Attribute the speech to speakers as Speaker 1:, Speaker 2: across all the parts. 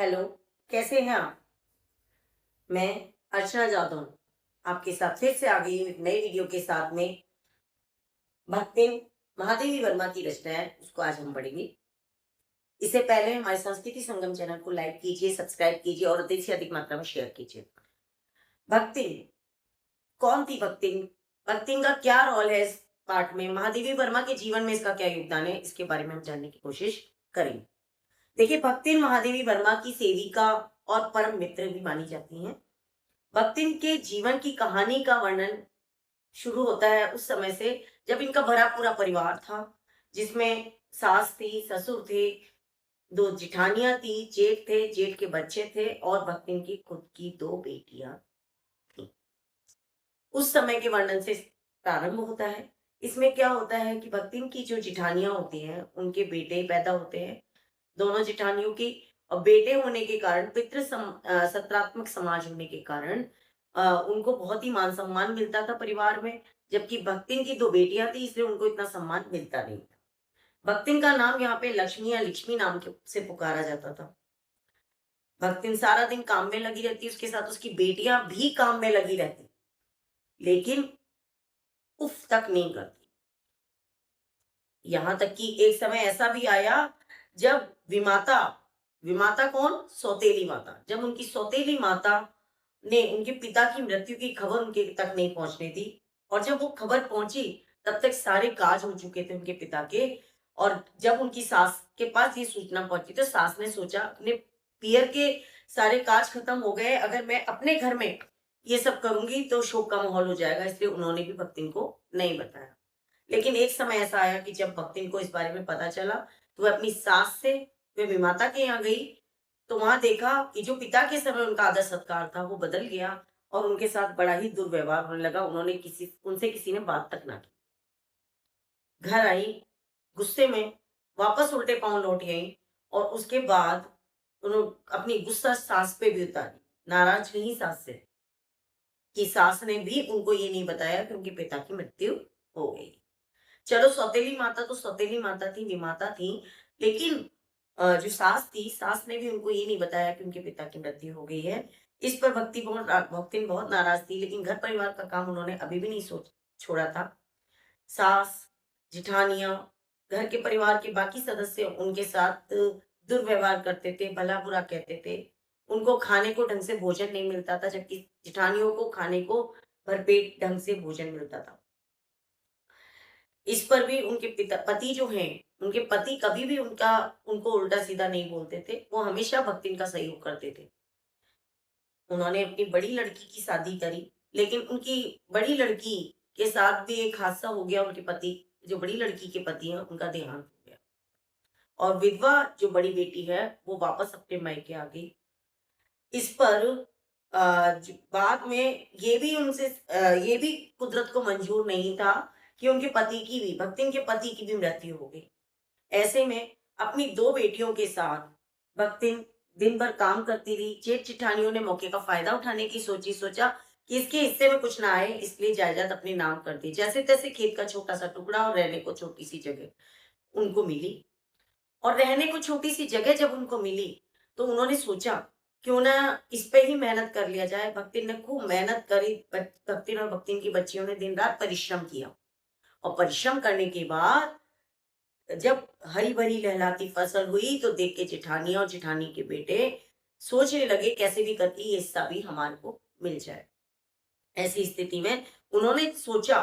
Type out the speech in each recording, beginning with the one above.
Speaker 1: Hello, कैसे हैं आप? मैं अर्चना जादौन आपके साथ फिर से आ गई हूँ एक नई वीडियो के साथ में। भक्तिन महादेवी वर्मा की रचना है, उसको आज हम पढ़ेंगे। इससे पहले हमारे संस्कृति संगम चैनल को लाइक कीजिए, सब्सक्राइब कीजिए और अधिक से अधिक मात्रा में शेयर कीजिए। भक्तिन कौन थी भक्तिन? भक्तिन का क्या रोल है इस पाठ में? महादेवी वर्मा के जीवन में इसका क्या योगदान है? इसके बारे में हम जानने की कोशिश करेंगे। देखिए, भक्तिन महादेवी वर्मा की सेविका और परम मित्र भी मानी जाती हैं। भक्तिन के जीवन की कहानी का वर्णन शुरू होता है उस समय से जब इनका भरा पूरा परिवार था, जिसमें सास थी, ससुर थे, दो जिठानियां थी, जेठ थे, जेठ के बच्चे थे और भक्तिन की खुद की दो बेटियां थी। उस समय के वर्णन से प्रारंभ होता है। इसमें क्या होता है कि भक्तिन की जो जिठानियां होती हैं, उनके बेटे पैदा होते हैं। दोनों जेठानियों की और बेटे होने के कारण सत्रात्मक समाज होने के कारण उनको बहुत ही मान सम्मान मिलता था परिवार में। जबकि भक्तिन की दो बेटियां थी, इसलिए उनको इतना सम्मान मिलता नहीं था। भक्तिन का नाम यहाँ पे लक्ष्मी या लिक्ष्मी नाम के से पुकारा जाता था। भक्तिन सारा दिन काम में लगी रहती, उसके साथ उसकी बेटियां भी काम में लगी रहती, लेकिन उफ तक नहीं करती। यहाँ तक कि एक समय ऐसा भी आया जब विमाता विमाता कौन? सौतेली माता। जब उनकी सौतेली माता ने उनके पिता की मृत्यु की खबर उनके तक नहीं पहुंचने दी, और जब वो खबर पहुंची तब तक सारे काज हो चुके थे उनके पिता के। और जब उनकी सास के पास ये सूचना पहुंची तो सास ने सोचा, अपने पियर के सारे काज खत्म हो गए, अगर मैं अपने घर में ये सब करूंगी तो शोक का माहौल हो जाएगा, इसलिए उन्होंने भी भक्तिन को नहीं बताया। लेकिन एक समय ऐसा आया कि जब भक्तिन को इस बारे में पता चला तो वह अपनी सास से वे विमाता के यहाँ गई। तो वहां देखा कि जो पिता के समय उनका आदर सत्कार था वो बदल गया और उनके साथ बड़ा ही दुर्व्यवहार होने लगा। उन्होंने किसी ने बात तक ना की। घर आई, गुस्से में वापस उल्टे पांव लौट गई और उसके बाद उन्होंने अपनी गुस्सा सास पे भी उतारी। नाराज नहीं सास से, कि सास ने भी उनको ये नहीं बताया कि उनके पिता की मृत्यु हो गई। चलो, सौतेली माता तो सौतेली माता थी, विमाता थी, लेकिन जो सास थी, सास ने भी उनको ये नहीं बताया कि उनके पिता की मृत्यु हो गई है। इस पर भक्तिन बहुत नाराज थी, लेकिन घर परिवार का काम उन्होंने अभी भी नहीं सोच छोड़ा था। सास, जिठानियां, घर के परिवार के बाकी सदस्य उनके साथ दुर्व्यवहार करते थे, भला बुरा कहते थे। उनको खाने को ढंग से भोजन नहीं मिलता था, जबकि जिठानियों को खाने को भरपेट ढंग से भोजन मिलता था। इस पर भी उनके पति जो हैं, उनके पति कभी भी उनको उल्टा-सीधा नहीं बोलते थे। वो हमेशा भक्तिन का सहयोग करते थे। उन्होंने अपनी बड़ी लड़की की शादी करी, लेकिन उनकी बड़ी लड़की के साथ भी एक हादसा हो गया। उनके पति, जो बड़ी लड़की के पति हैं, उनका देहांत हो गया और विधवा जो बड़ी बेटी है, वो वापस अपने मायके आ गई। इस पर बाद में ये भी कुदरत को मंजूर नहीं था कि उनके पति की भी, भक्तिन के पति की भी मृत्यु हो गई। ऐसे में अपनी दो बेटियों के साथ भक्तिन दिन भर काम करती रही। जेठ जिठानियों ने मौके का फायदा उठाने की सोचा कि इसके हिस्से में कुछ ना आए, इसलिए जायदाद अपने नाम कर दी। जैसे तैसे खेत का छोटा सा टुकड़ा और रहने को छोटी सी जगह उनको मिली। और रहने को छोटी सी जगह जब उनको मिली तो उन्होंने सोचा, क्यों ना इस पे ही मेहनत कर लिया जाए। भक्तिन ने खूब मेहनत करी। भक्तिन और भक्तिन की बच्चियों ने दिन रात परिश्रम किया और परिश्रम करने के बाद जब हरी भरी लहलाती फसल हुई तो देख के जेठानियां और जेठानी के बेटे सोचने लगे, कैसे भी करके ये हिस्सा भी हमारे को मिल जाए। ऐसी स्थिति में उन्होंने सोचा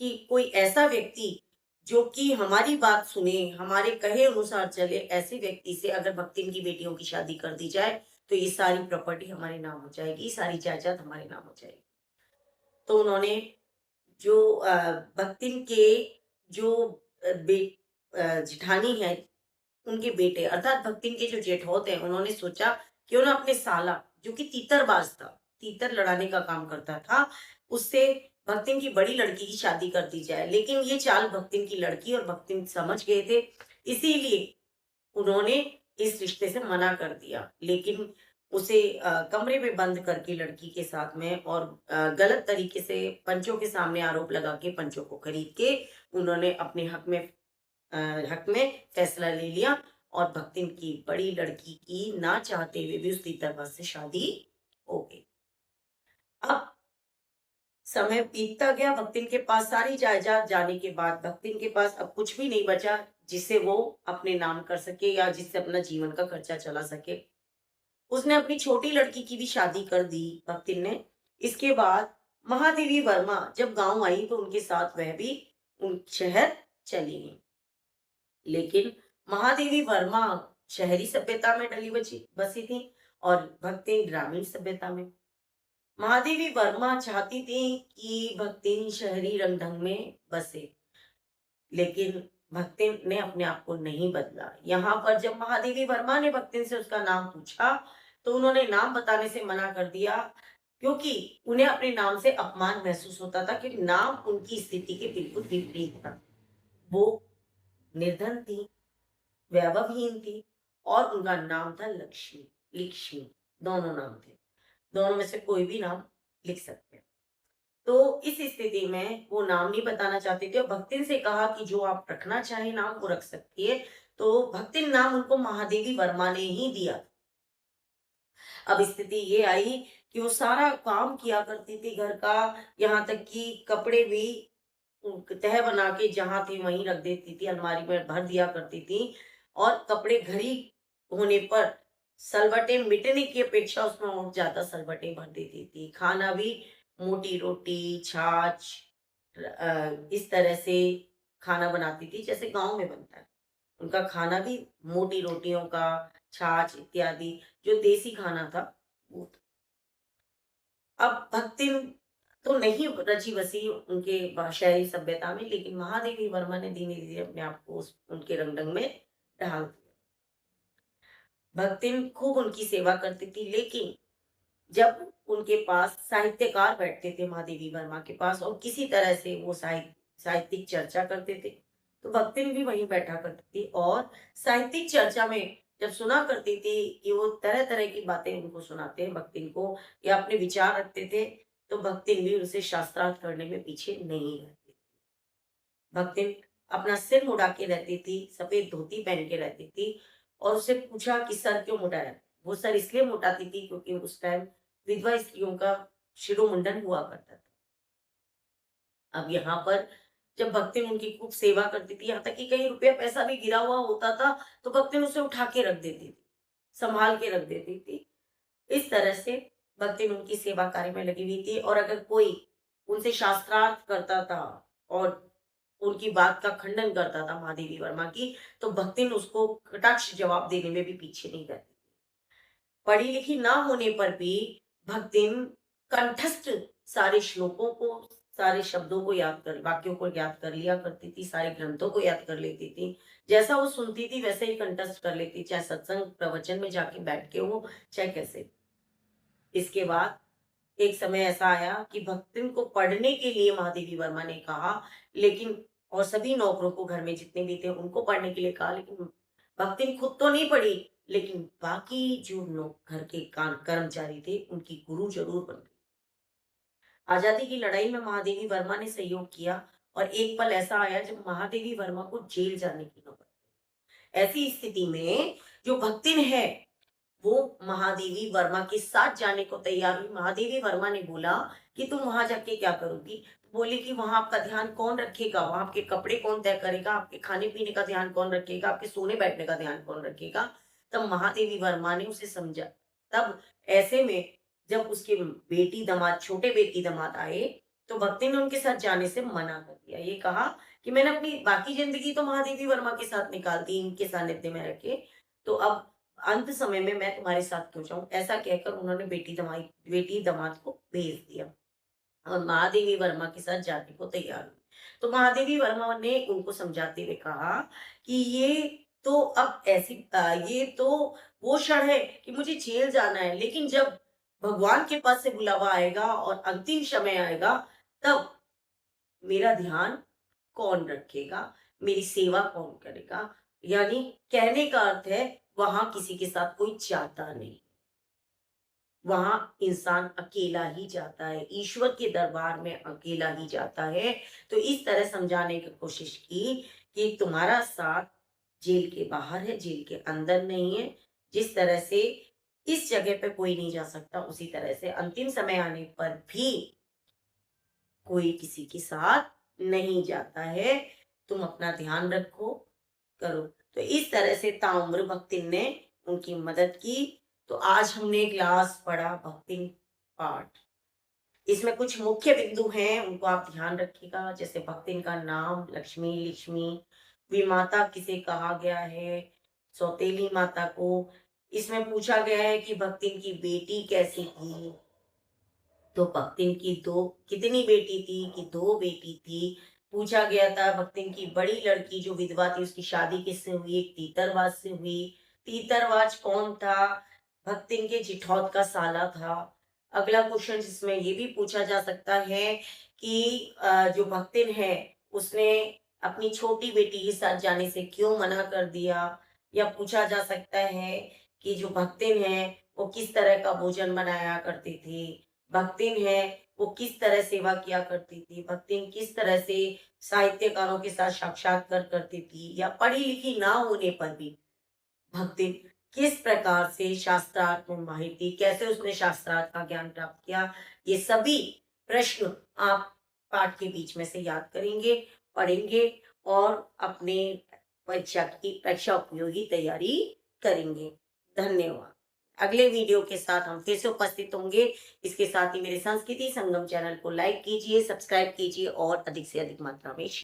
Speaker 1: कि कोई ऐसा व्यक्ति जो कि हमारी बात सुने, हमारे कहे अनुसार चले, ऐसे व्यक्ति से अगर भक्तिन की बेटियों की शादी कर दी जाए तो ये सारी प्रॉपर्टी हमारे नाम हो जाएगी, सारी जायदाद हमारे नाम हो जाएगी। तो उन्होंने जो भक्तिन के जो जिठानी है, उनके बेटे अर्थात भक्तिन के जो जेठौत हैं, उन्होंने सोचा क्यों ना अपने साला, जो कि तीतरबाज था, तीतर लड़ाने का काम करता था, उससे भक्तिन की बड़ी लड़की की शादी कर दी जाए। लेकिन ये चाल भक्तिन की लड़की और भक्तिन समझ गए थे, इसीलिए उन्होंने इस रिश्ते से मना कर दिया। लेकिन उसे कमरे में बंद करके लड़की के साथ में और गलत तरीके से पंचों के सामने आरोप लगा के, पंचों को खरीद के उन्होंने अपने हक में फैसला ले लिया और भक्तिन की बड़ी लड़की की ना चाहते हुए भी उसकी तरफ से शादी हो गई। अब समय बीतता गया, भक्तिन के पास सारी जायदाद जाने के बाद भक्तिन के पास अब कुछ भी नहीं बचा जिससे वो अपने नाम कर सके या जिससे अपना जीवन का खर्चा चला सके। उसने अपनी छोटी लड़की की भी शादी कर दी भक्तिन ने। इसके बाद महादेवी वर्मा जब गांव आई तो उनके साथ वह भी उन शहर चली गई। लेकिन महादेवी वर्मा शहरी सभ्यता में डली बची बसी थी और भक्तिन ग्रामीण सभ्यता में। महादेवी वर्मा चाहती थी कि भक्तिन शहरी रंगढंग में बसे, लेकिन भक्तिन ने अपने आप को नहीं बदला। यहाँ पर जब महादेवी वर्मा ने भक्तिन से उसका नाम पूछा, तो उन्होंने नाम बताने से मना कर दिया, क्योंकि उन्हें अपने नाम से अपमान महसूस होता था कि नाम उनकी स्थिति के बिल्कुल विपरीत था। वो निर्धन थी, वैभवहीन थी और उनका नाम था लक्ष्मी, लक्ष्मी, दोनों नाम थे। दोनों में से कोई भी नाम लिख सकते हैं। तो इस स्थिति में वो नाम नहीं बताना चाहती थी और भक्तिन से कहा कि जो आप रखना चाहे नाम वो रख सकती है। तो भक्तिन नाम उनको महादेवी वर्मा ने ही दिया। अब स्थिति ये आई कि वो सारा काम किया करती थी घर का, यहाँ तक कि कपड़े भी तह बना के जहाँ थे वहीं रख देती थी, अलमारी में भर दिया करती थी और कपड़े घर ही होने पर सलवटें मिटने की अपेक्षा उसमें और ज़्यादा सलवटें भर देती थी। खाना भी मोटी रोटी, छाछ इस तरह से खाना बनाती थी जैसे गाँव में बनता है। उनका खाना भी मोटी रोटियों का, छाछ इत्यादि जो देसी खाना था वो था। अब भक्तिन तो नहीं रची बसी उनके शहरी सभ्यता में, लेकिन महादेवी वर्मा ने धीरे धीरे अपने आप को उनके रंगढंग में ढाल दिया। भक्तिन खूब उनकी सेवा करती थी, लेकिन जब उनके पास साहित्यकार बैठते थे महादेवी वर्मा के पास और किसी तरह से वो साहित्यिक चर्चा करते थे, तो भक्तिन भी वहीं बैठा करती थी और साहित्यिक चर्चा में जब सुना करती थी कि वो तरह तरह की बातें उनको सुनाते हैं भक्तिन को या अपने विचार रखते थे, तो भक्तिन भी उनसे शास्त्रार्थ करने में पीछे नहीं रहती। भक्तिन अपना सिर मुड़ा के रहती थी, सफेद धोती पहन के रहती थी और उससे पूछा कि सर क्यों मुड़ाया? वो सर इसलिए मुड़ाती थी क्योंकि उस टाइम विधवा स्त्रियों का शिरोमुंडन हुआ करता था। अब यहाँ पर जब भक्तिन उनकी खूब सेवा करती थी, यहाँ तक कि कहीं रुपया पैसा भी गिरा हुआ होता था, तो भक्तिन उसे उठा के रख देती थी, संभाल के रख देती थी। इस तरह से भक्तिन उनकी सेवा कार्य में लगी हुई थी और अगर कोई उनसे शास्त्रार्थ करता था और उनकी बात का खंडन करता था महादेवी वर्मा की, तो भक्तिन उसको कटाक्ष जवाब देने में भी पीछे नहीं रहती थी। पढ़ी लिखी ना होने पर भी भक्तिन कंठस्थ सारे श्लोकों को, सारे शब्दों को याद कर वाक्यों को याद कर लिया करती थी, सारे ग्रंथों को याद कर लेती थी। जैसा वो सुनती थी वैसे ही कंठस्थ कर लेती, चाहे सत्संग प्रवचन में जाके बैठ के हो, चाहे कैसे। इसके बाद एक समय ऐसा आया कि भक्तिन को पढ़ने के लिए महादेवी वर्मा ने कहा, लेकिन और सभी नौकरों को घर में जितने भी थे उनको पढ़ने के लिए कहा, लेकिन भक्तिन खुद तो नहीं पढ़ी, लेकिन बाकी जो लोग घर के कर्मचारी थे उनकी गुरु जरूर बन गई। आजादी की लड़ाई में महादेवी वर्मा ने सहयोग किया और एक पल ऐसा आया जब महादेवी वर्मा को जेल जाने की नौबत आई। ऐसी स्थिति में जो भक्तिन है वो महादेवी वर्मा के साथ जाने को तैयार हुई। महादेवी वर्मा ने बोला कि तुम वहां जाके क्या करोगी? बोली कि वहां आपका ध्यान कौन रखेगा, वहां आपके कपड़े कौन तय करेगा, आपके खाने पीने का ध्यान कौन रखेगा, आपके सोने बैठने का ध्यान कौन रखेगा? तब महादेवी वर्मा ने उसे समझा। तब ऐसे में जब उसके बेटी दामाद, छोटे बेटी दामाद आए, तो भक्ति ने उनके साथ जाने से मना कर दिया। ये कहा कि मैंने अपनी बाकी जिंदगी तो महादेवी वर्मा के साथ निकाल दी, इनके सानिध्य में रह के, तो अब अंत समय में मैं तुम्हारे साथ क्यों जाऊं? ऐसा कहकर उन्होंने बेटी दामाद को भेज दिया और महादेवी वर्मा के साथ जाने को तैयार हुई। तो महादेवी वर्मा ने उनको समझाते हुए कहा कि तो अब ये तो वो क्षण है कि मुझे जेल जाना है, लेकिन जब भगवान के पास से बुलावा आएगा और अंतिम समय आएगा, तब मेरा ध्यान कौन रखेगा? मेरी सेवा कौन करेगा? यानी कहने का अर्थ है वहां किसी के साथ कोई जाता नहीं, वहां इंसान अकेला ही जाता है, ईश्वर के दरबार में अकेला ही जाता है। तो इस तरह समझाने की कोशिश की कि तुम्हारा साथ जेल के बाहर है, जेल के अंदर नहीं है। जिस तरह से इस जगह पे कोई नहीं जा सकता, उसी तरह से अंतिम समय आने पर भी कोई किसी के साथ नहीं जाता है। तुम अपना ध्यान रखो, करो। तो इस तरह से ताउम्र भक्तिन ने उनकी मदद की। तो आज हमने क्लास पढ़ा भक्तिन पाठ। इसमें कुछ मुख्य बिंदु हैं, उनको आप ध्यान रखिएगा। जैसे भक्तिन का नाम लक्ष्मी, लिक्ष्मी, विमाता किसे कहा गया है, सौतेली माता को। इसमें पूछा गया है कि भक्तिन की बेटी कैसी थी। तो भक्तिन की दो कितनी बेटी थी कि दो बेटी थी। पूछा गया था भक्तिन की बड़ी लड़की जो विधवा थी उसकी शादी किससे हुई, एक तीतरवाज से हुई। तीतरवाज कौन था? भक्तिन के जिठौत का साला था। अगला क्वेश्चन जिसमें ये भी पूछा जा सकता है कि जो भक्तिन है उसने अपनी छोटी बेटी के साथ जाने से क्यों मना कर दिया। या पूछा जा सकता है कि जो भक्तिन है वो किस तरह का भोजन बनाया करती थी। भक्तिन है वो किस तरह सेवा किया करती थी, भक्तिन किस तरह से साहित्यकारों के साथ साक्षात्कार करती थी, या पढ़ी लिखी ना होने पर भी भक्तिन किस प्रकार से शास्त्रार्थ में माहिर थी, कैसे उसने शास्त्रार्थ का ज्ञान प्राप्त किया। ये सभी प्रश्न आप पाठ के बीच में से याद करेंगे, पढ़ेंगे और अपने परीक्षा उपयोगी तैयारी करेंगे। धन्यवाद। अगले वीडियो के साथ हम फिर से उपस्थित होंगे। इसके साथ ही मेरे संस्कृति संगम चैनल को लाइक कीजिए, सब्सक्राइब कीजिए और अधिक से अधिक मात्रा में